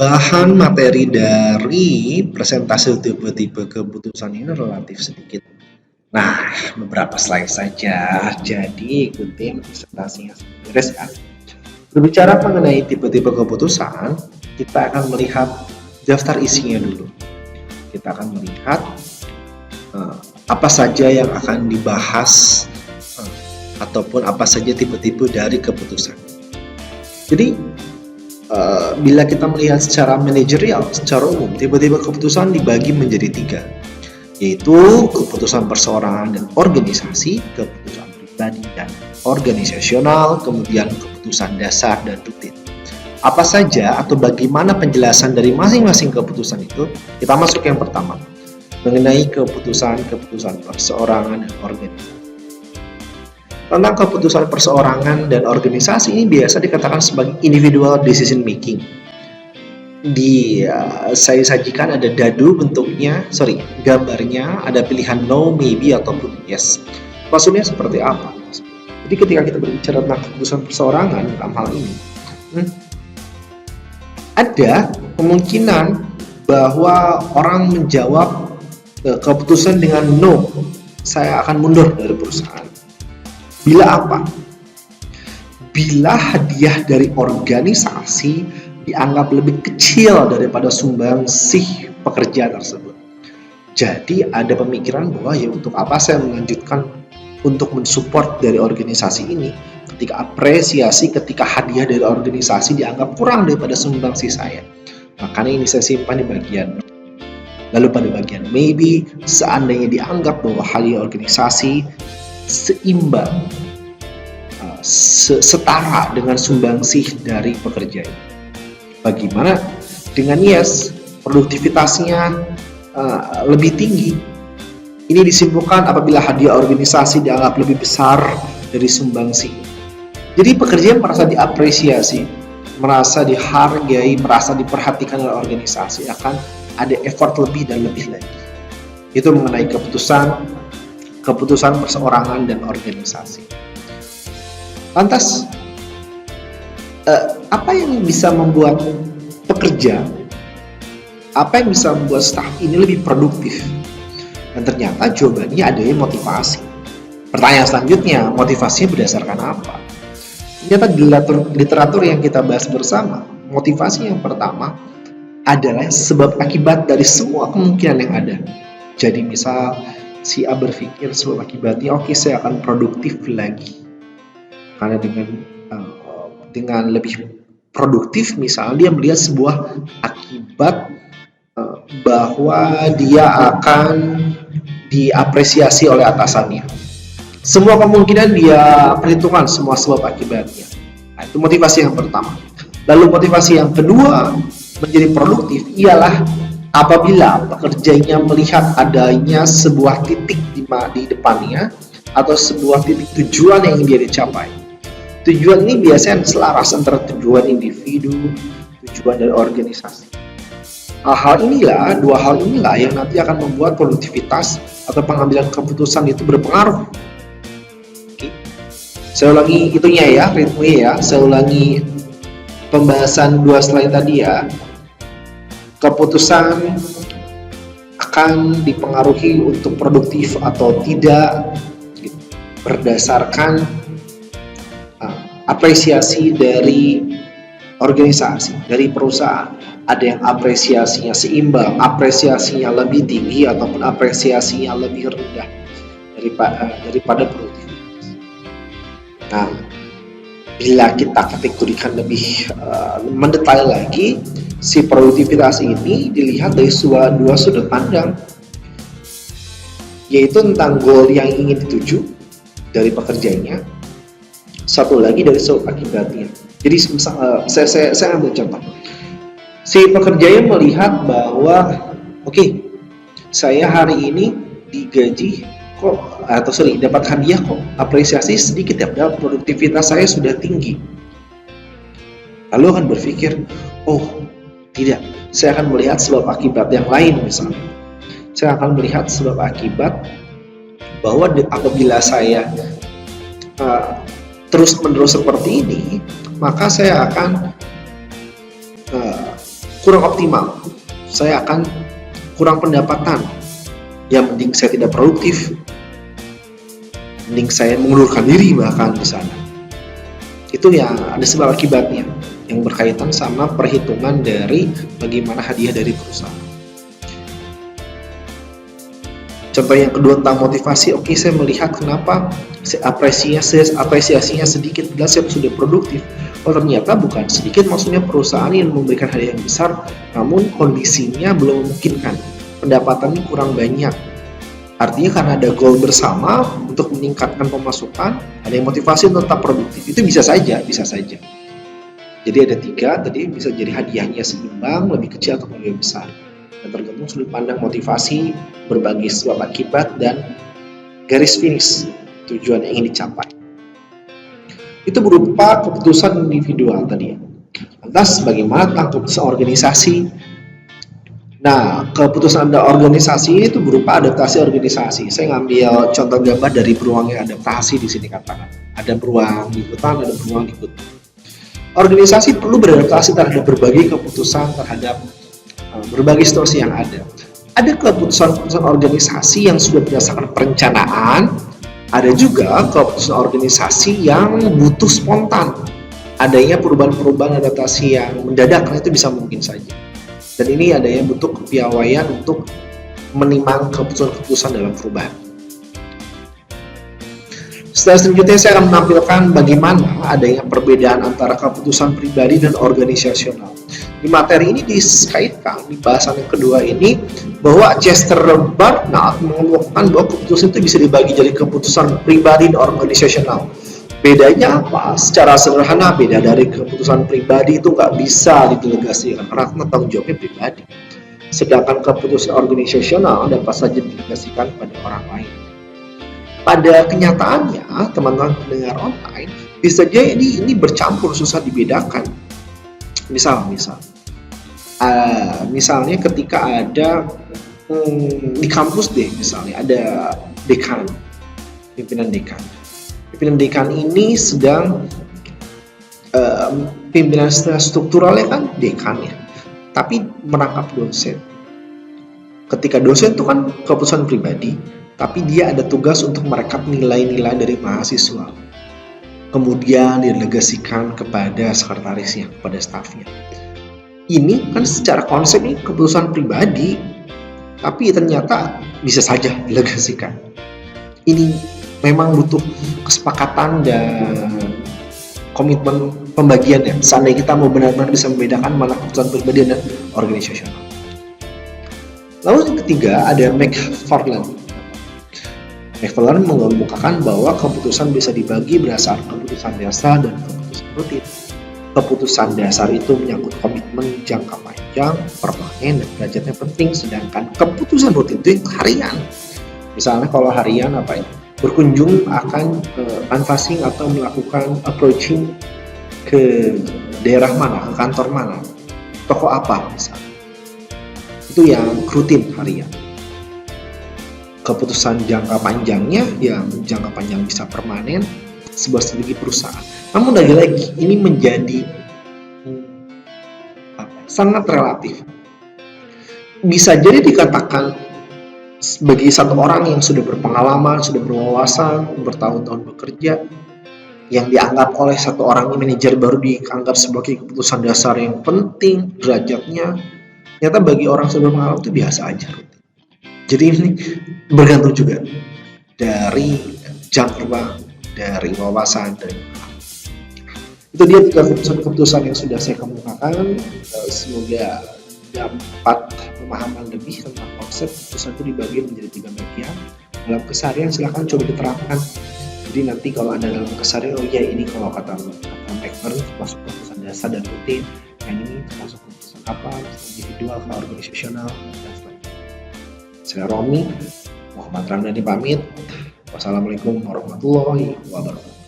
bahan materi dari presentasi tipe-tipe keputusan ini relatif sedikit. Nah, beberapa slide saja, jadi ikutin presentasinya beres kan. Berbicara mengenai tipe-tipe keputusan, kita akan melihat daftar isinya dulu. Kita akan melihat apa saja yang akan dibahas ataupun apa saja tipe-tipe dari keputusan. Jadi bila kita melihat secara manajerial, secara umum, tipe-tipe keputusan dibagi menjadi 3, yaitu keputusan perseorangan dan organisasi, keputusan pribadi dan organisasional, kemudian keputusan dasar dan rutin. Apa saja atau bagaimana penjelasan dari masing-masing keputusan itu? Kita masuk yang pertama, mengenai keputusan perseorangan dan organisasi. Tentang keputusan perseorangan dan organisasi ini biasa dikatakan sebagai individual decision making. Saya sajikan ada dadu gambarnya ada pilihan no, maybe ataupun yes. Maksudnya seperti apa? Jadi ketika kita berbicara tentang keputusan perseorangan dalam hal ini, ada kemungkinan bahwa orang menjawab keputusan dengan no, saya akan mundur dari perusahaan. Bila apa? Bila hadiah dari organisasi dianggap lebih kecil daripada sumbangsih pekerja tersebut. Jadi ada pemikiran bahwa ya untuk apa saya melanjutkan untuk mensupport dari organisasi ini ketika hadiah dari organisasi dianggap kurang daripada sumbangsih saya. Makanya ini saya simpan di bagian. Lalu pada bagian maybe, seandainya dianggap bahwa hadiah organisasi seimbang, setara dengan sumbangsih dari pekerja ini. Bagaimana dengan yes, produktivitasnya lebih tinggi. Ini disimpulkan apabila hadiah organisasi dianggap lebih besar dari sumbangsih. Jadi pekerja merasa diapresiasi, merasa dihargai, merasa diperhatikan oleh organisasi, akan ada effort lebih dan lebih lagi. Itu mengenai keputusan perseorangan dan organisasi. Lantas, apa yang bisa membuat pekerja, apa yang bisa membuat staf ini lebih produktif? Dan ternyata jawabannya adanya motivasi. Pertanyaan selanjutnya, motivasinya berdasarkan apa? Ternyata di literatur yang kita bahas bersama, motivasi yang pertama adalah sebab akibat dari semua kemungkinan yang ada. Jadi misal si A berpikir sebab akibatnya oke, saya akan produktif lagi. Karena dengan lebih produktif, misalnya dia melihat sebuah akibat bahwa dia akan diapresiasi oleh atasannya. Semua kemungkinan dia perhitungkan semua sebab akibatnya. Nah, itu motivasi yang pertama. Lalu motivasi yang kedua menjadi produktif ialah apabila pekerjanya melihat adanya sebuah titik di depannya atau sebuah titik tujuan yang ingin dia dicapai. Tujuan ini biasanya selaras antara tujuan individu, tujuan dari organisasi. Dua hal inilah yang nanti akan membuat produktivitas atau pengambilan keputusan itu berpengaruh. Oke. Saya ulangi itunya ya, ritme ya. Saya ulangi pembahasan 2 slide tadi ya. Keputusan akan dipengaruhi untuk produktif atau tidak berdasarkan apresiasi dari organisasi, dari perusahaan. Ada yang apresiasinya seimbang, apresiasinya lebih tinggi ataupun apresiasinya lebih rendah daripada produktivitas. Nah, bila kita kategorikan lebih mendetail lagi, si produktivitas ini dilihat dari dua sudut pandang, yaitu tentang goal yang ingin dituju dari pekerjanya, satu lagi dari sebab akibatnya. Jadi saya ambil contoh, si pekerjanya melihat bahwa saya hari ini digaji dapat hadiah kok, apresiasi sedikit ya, padahal produktivitas saya sudah tinggi. Lalu akan berpikir, tidak, saya akan melihat sebab akibat yang lain misalnya. Saya akan melihat sebab akibat bahwa apabila saya terus-menerus seperti ini, maka saya akan kurang optimal, saya akan kurang pendapatan, yang mending saya tidak produktif, mending saya mengundurkan diri bahkan di sana. Itu ya ada sebab akibatnya yang berkaitan sama perhitungan dari bagaimana hadiah dari perusahaan. Contoh yang kedua tentang motivasi, oke, saya melihat kenapa apresiasinya sedikit bila saya sudah produktif. Oh, ternyata bukan sedikit, maksudnya perusahaan yang memberikan hadiah yang besar, namun kondisinya belum memungkinkan, pendapatannya kurang banyak. Artinya karena ada goal bersama untuk meningkatkan pemasukan, ada yang motivasi untuk tetap produktif. Itu bisa saja. Jadi ada 3, tadi bisa jadi hadiahnya seimbang, lebih kecil atau lebih besar. Dan tergantung sudut pandang motivasi, berbagi sebab akibat, dan garis finish tujuan yang ingin dicapai. Itu berupa keputusan individual tadi. Lantas bagaimana tentang keputusan organisasi? Nah, keputusan organisasi itu berupa adaptasi organisasi. Saya ngambil contoh gambar dari beruang yang adaptasi di sini katakan. Ada beruang di hutan, ada beruang di kutub. Organisasi perlu beradaptasi terhadap berbagai keputusan, terhadap berbagai situasi yang ada. Ada keputusan-keputusan organisasi yang sudah berdasarkan perencanaan, ada juga keputusan organisasi yang butuh spontan. Adanya perubahan-perubahan adaptasi yang mendadak, karena itu bisa mungkin saja. Dan ini ada yang butuh kepiawaian untuk menimang keputusan-keputusan dalam perubahan. Setelah selanjutnya saya akan menampilkan bagaimana adanya perbedaan antara keputusan pribadi dan organisasional. Di materi ini dikaitkan di bahasan yang kedua ini bahwa Chester Barnard mengemukakan bahwa keputusan itu bisa dibagi jadi keputusan pribadi dan organisasional. Bedanya apa? Secara sederhana beda dari keputusan pribadi itu nggak bisa didelegasikan karena tanggung jawabnya pribadi. Sedangkan keputusan organisasional dapat saja didelegasikan pada orang lain. Pada kenyataannya, teman-teman pendengar online bisa jadi ini bercampur, susah dibedakan. Misalnya ketika ada di kampus deh, misalnya ada dekan, pimpinan dekan. Pimpinan dekan ini sedang pimpinan strukturalnya kan dekannya, tapi merangkap dosen. Ketika dosen itu kan keputusan pribadi, tapi dia ada tugas untuk merekap nilai-nilai dari mahasiswa. Kemudian didelegasikan kepada sekretarisnya, kepada stafnya. Ini kan secara konsep ini keputusan pribadi, tapi ternyata bisa saja didelegasikan. Ini memang butuh kesepakatan dan komitmen pembagiannya. Seandainya kita mau benar-benar bisa membedakan mana keputusan pribadi dan organisasional. Lalu yang ketiga ada McFarland. McFarland mengemukakan bahwa keputusan bisa dibagi berdasarkan keputusan dasar dan keputusan rutin. Keputusan dasar itu menyangkut komitmen jangka panjang, permanen, dan derajatnya penting. Sedangkan keputusan rutin itu yang harian. Misalnya kalau harian apa ini? Berkunjung akan unfasing atau melakukan approaching ke daerah mana, ke kantor mana, toko apa misalnya. Itu yang rutin harian. Keputusan jangka panjangnya yang jangka panjang bisa permanen, sebuah strategi perusahaan. Namun lagi-lagi ini menjadi sangat relatif. Bisa jadi dikatakan bagi satu orang yang sudah berpengalaman, sudah berwawasan, bertahun-tahun bekerja, yang dianggap oleh satu orang manajer baru dianggap sebagai keputusan dasar yang penting, derajatnya, ternyata bagi orang sudah berpengalaman itu biasa aja. Jadi ini bergantung juga dari jam terbang, dari wawasan, dari itu dia 3 keputusan yang sudah saya kemukakan. Semoga dapat pemahaman lebih tentang konsep keputusan itu dibagi menjadi 3 bagian. Dalam keseharian silahkan coba diterapkan. Jadi nanti kalau Anda dalam keseharian, oh ya ini kalau kata McFarland termasuk keputusan dasar dan rutin, yang ini termasuk keputusan apa, individual, organisasional, dan sebagainya. Saya Romi, Muhammad Ramdhani pamit. Wassalamualaikum warahmatullahi wabarakatuh.